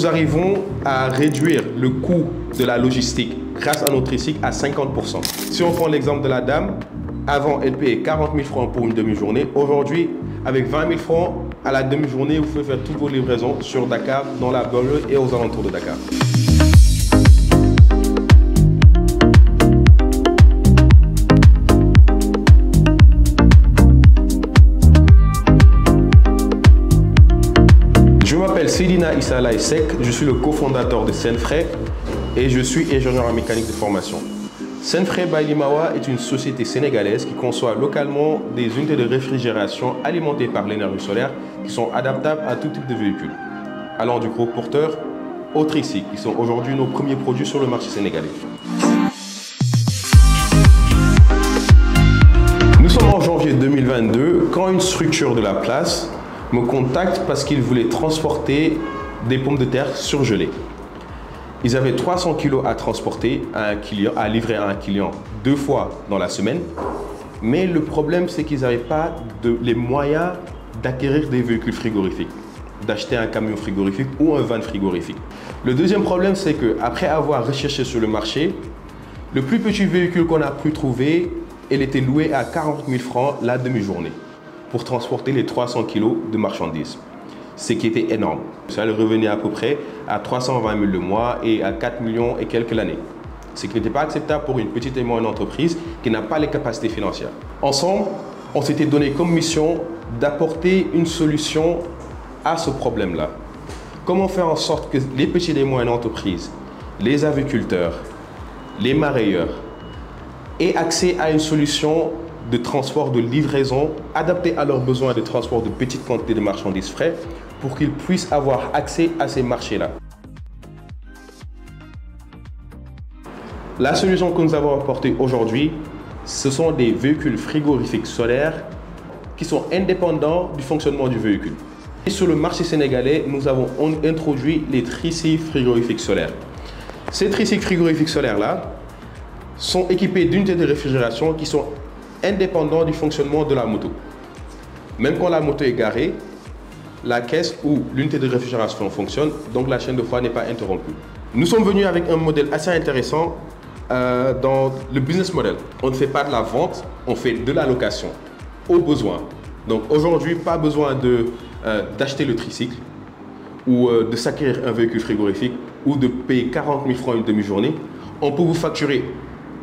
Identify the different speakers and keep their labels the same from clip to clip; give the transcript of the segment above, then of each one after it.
Speaker 1: Nous arrivons à réduire le coût de la logistique grâce à notre tricycle à 50%. Si on prend l'exemple de la dame, avant elle payait 40 000 francs pour une demi-journée. Aujourd'hui, avec 20 000 francs à la demi-journée, vous pouvez faire toutes vos livraisons sur Dakar, dans la banlieue et aux alentours de Dakar. Je m'appelle Seydina Issa Laye Seck, je suis le cofondateur de Senfray et je suis ingénieur en mécanique de formation. Senfray by Limawa est une société sénégalaise qui conçoit localement des unités de réfrigération alimentées par l'énergie solaire qui sont adaptables à tout type de véhicule, allant du gros porteur aux tricycles, qui sont aujourd'hui nos premiers produits sur le marché sénégalais. Nous sommes en janvier 2022 quand une structure de la place me contacte parce qu'ils voulaient transporter des pommes de terre surgelées. Ils avaient 300 kg à transporter à livrer à un client 2 fois dans la semaine. Mais le problème, c'est qu'ils n'avaient pas les moyens d'acquérir des véhicules frigorifiques, d'acheter un camion frigorifique ou un van frigorifique. Le deuxième problème, c'est qu'après avoir recherché sur le marché, le plus petit véhicule qu'on a pu trouver, il était loué à 40 000 francs la demi-journée pour transporter les 300 kg de marchandises. Ce qui était énorme. Ça le revenait à peu près à 320 000 le mois et à 4 millions et quelques l'année. Ce qui n'était pas acceptable pour une petite et moyenne entreprise qui n'a pas les capacités financières. Ensemble, on s'était donné comme mission d'apporter une solution à ce problème-là. Comment faire en sorte que les petites et moyennes entreprises, les aviculteurs, les marailleurs aient accès à une solution de transport, de livraison adaptée à leurs besoins de transport de petites quantités de marchandises frais pour qu'ils puissent avoir accès à ces marchés-là. La solution que nous avons apportée aujourd'hui, ce sont des véhicules frigorifiques solaires qui sont indépendants du fonctionnement du véhicule. Et sur le marché sénégalais, nous avons introduit les tricycles frigorifiques solaires. Ces tricycles frigorifiques solaires-là sont équipés d'unités de réfrigération qui sont indépendant du fonctionnement de la moto. Même quand la moto est garée, la caisse ou l'unité de réfrigération fonctionne, donc la chaîne de froid n'est pas interrompue. Nous sommes venus avec un modèle assez intéressant dans le business model. On ne fait pas de la vente, on fait de la location au besoin. Donc aujourd'hui, pas besoin d'acheter le tricycle ou de s'acquérir un véhicule frigorifique ou de payer 40 000 francs une demi-journée. On peut vous facturer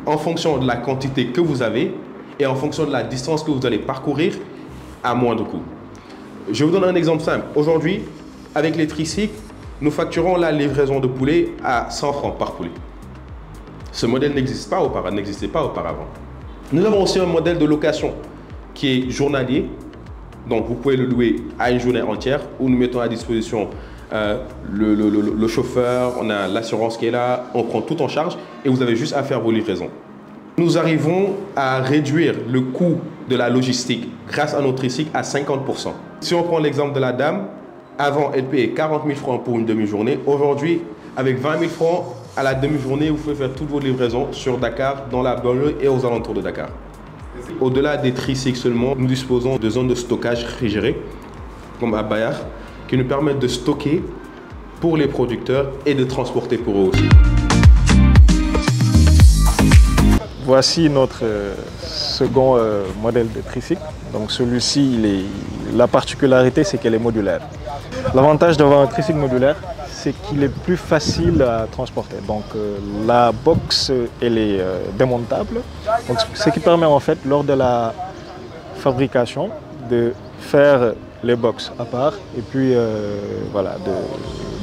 Speaker 1: en fonction de la quantité que vous avez et en fonction de la distance que vous allez parcourir à moindre coût. Je vous donne un exemple simple. Aujourd'hui, avec les tricycles, nous facturons la livraison de poulet à 100 francs par poulet. Ce modèle n'existait pas auparavant. Nous avons aussi un modèle de location qui est journalier. Donc vous pouvez le louer à une journée entière où nous mettons à disposition le chauffeur, on a l'assurance qui est là, on prend tout en charge et vous avez juste à faire vos livraisons. Nous arrivons à réduire le coût de la logistique grâce à notre tricycle à 50%. Si on prend l'exemple de la dame, avant elle payait 40 000 francs pour une demi-journée. Aujourd'hui, avec 20 000 francs à la demi-journée, vous pouvez faire toutes vos livraisons sur Dakar, dans la banlieue et aux alentours de Dakar. Au-delà des tricycles seulement, nous disposons de zones de stockage réfrigérées, comme à Bayar, qui nous permettent de stocker pour les producteurs et de transporter pour eux aussi.
Speaker 2: Voici notre second modèle de tricycle. Donc celui-ci, la particularité, c'est qu'elle est modulaire. L'avantage d'avoir un tricycle modulaire, c'est qu'il est plus facile à transporter. Donc la box, elle est démontable. Donc, ce qui permet en fait, lors de la fabrication, de faire les box à part et puis voilà,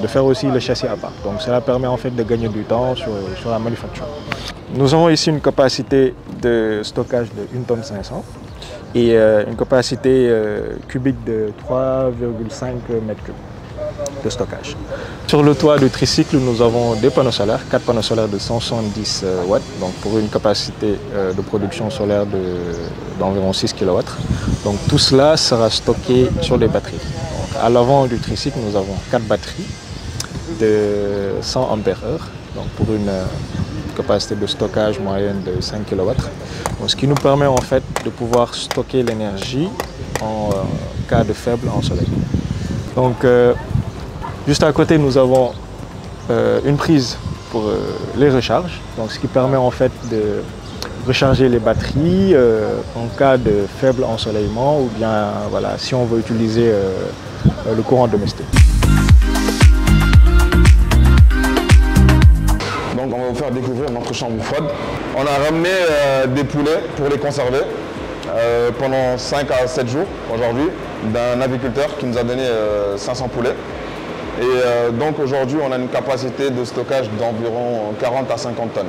Speaker 2: de faire aussi le châssis à part. Donc cela permet en fait de gagner du temps sur la manufacture. Nous avons ici une capacité de stockage de 1,5 tonne et une capacité cubique de 3,5 m3 de stockage. Sur le toit du tricycle, nous avons des panneaux solaires, 4 panneaux solaires de 170 watts, donc pour une capacité de production solaire d'environ 6 kW. Donc tout cela sera stocké sur des batteries. Donc, à l'avant du tricycle, nous avons 4 batteries de 100 ampères-heure, donc pour une capacité de stockage moyenne de 5 kW. Donc, ce qui nous permet en fait de pouvoir stocker l'énergie en cas de faible ensoleillement. Donc juste à côté, nous avons une prise pour les recharges, donc ce qui permet en fait de recharger les batteries en cas de faible ensoleillement ou bien voilà, si on veut utiliser le courant domestique.
Speaker 3: Donc on va vous faire découvrir notre chambre froide. On a ramené des poulets pour les conserver pendant 5 à 7 jours aujourd'hui d'un aviculteur qui nous a donné 500 poulets. Et donc aujourd'hui on a une capacité de stockage d'environ 40 à 50 tonnes.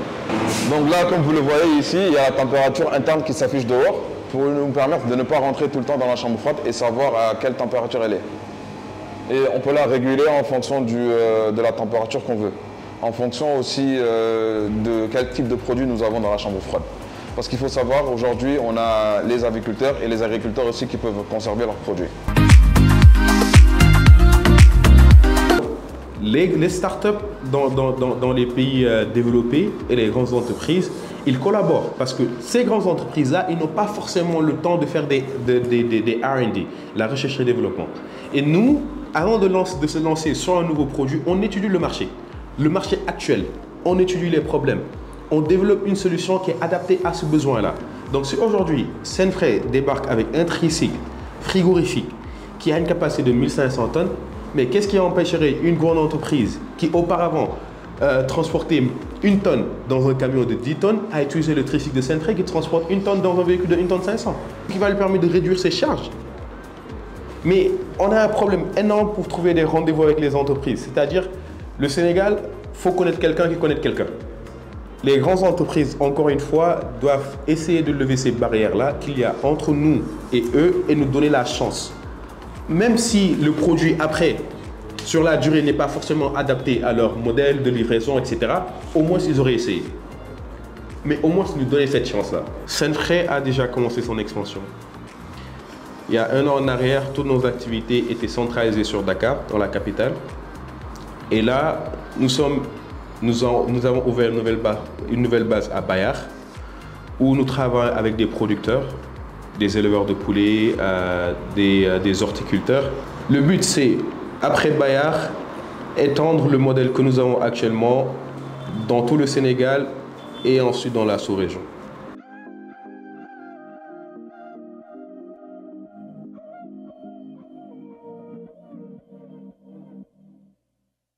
Speaker 3: Donc là comme vous le voyez ici, il y a la température interne qui s'affiche dehors pour nous permettre de ne pas rentrer tout le temps dans la chambre froide et savoir à quelle température elle est. Et on peut la réguler en fonction de la température qu'on veut. En fonction aussi de quel type de produit nous avons dans la chambre froide. Parce qu'il faut savoir, aujourd'hui, on a les aviculteurs et les agriculteurs aussi qui peuvent conserver leurs produits.
Speaker 1: Les startups dans les pays développés et les grandes entreprises, ils collaborent parce que ces grandes entreprises-là, ils n'ont pas forcément le temps de faire des R&D, la recherche et développement. Et nous, avant de se lancer sur un nouveau produit, on étudie le marché actuel, on étudie les problèmes, on développe une solution qui est adaptée à ce besoin-là. Donc si aujourd'hui, Senfrey débarque avec un tricycle frigorifique qui a une capacité de 1500 tonnes, mais qu'est-ce qui empêcherait une grande entreprise qui auparavant transportait 1 tonne dans un camion de 10 tonnes à utiliser le tricycle de Senfrey qui transporte 1 tonne dans un véhicule de 1 tonne 500, qui va lui permettre de réduire ses charges. Mais on a un problème énorme pour trouver des rendez-vous avec les entreprises, c'est-à-dire le Sénégal, il faut connaître quelqu'un qui connaît quelqu'un. Les grandes entreprises, encore une fois, doivent essayer de lever ces barrières-là qu'il y a entre nous et eux et nous donner la chance. Même si le produit après, sur la durée, n'est pas forcément adapté à leur modèle de livraison, etc., au moins ils auraient essayé. Mais au moins nous donner cette chance-là. Senfrey a déjà commencé son expansion. Il y a 1 an en arrière, toutes nos activités étaient centralisées sur Dakar, dans la capitale. Et là, nous avons ouvert une nouvelle base à Bayar, où nous travaillons avec des producteurs, des éleveurs de poulets, des horticulteurs. Le but, c'est, après Bayar, étendre le modèle que nous avons actuellement dans tout le Sénégal et ensuite dans la sous-région.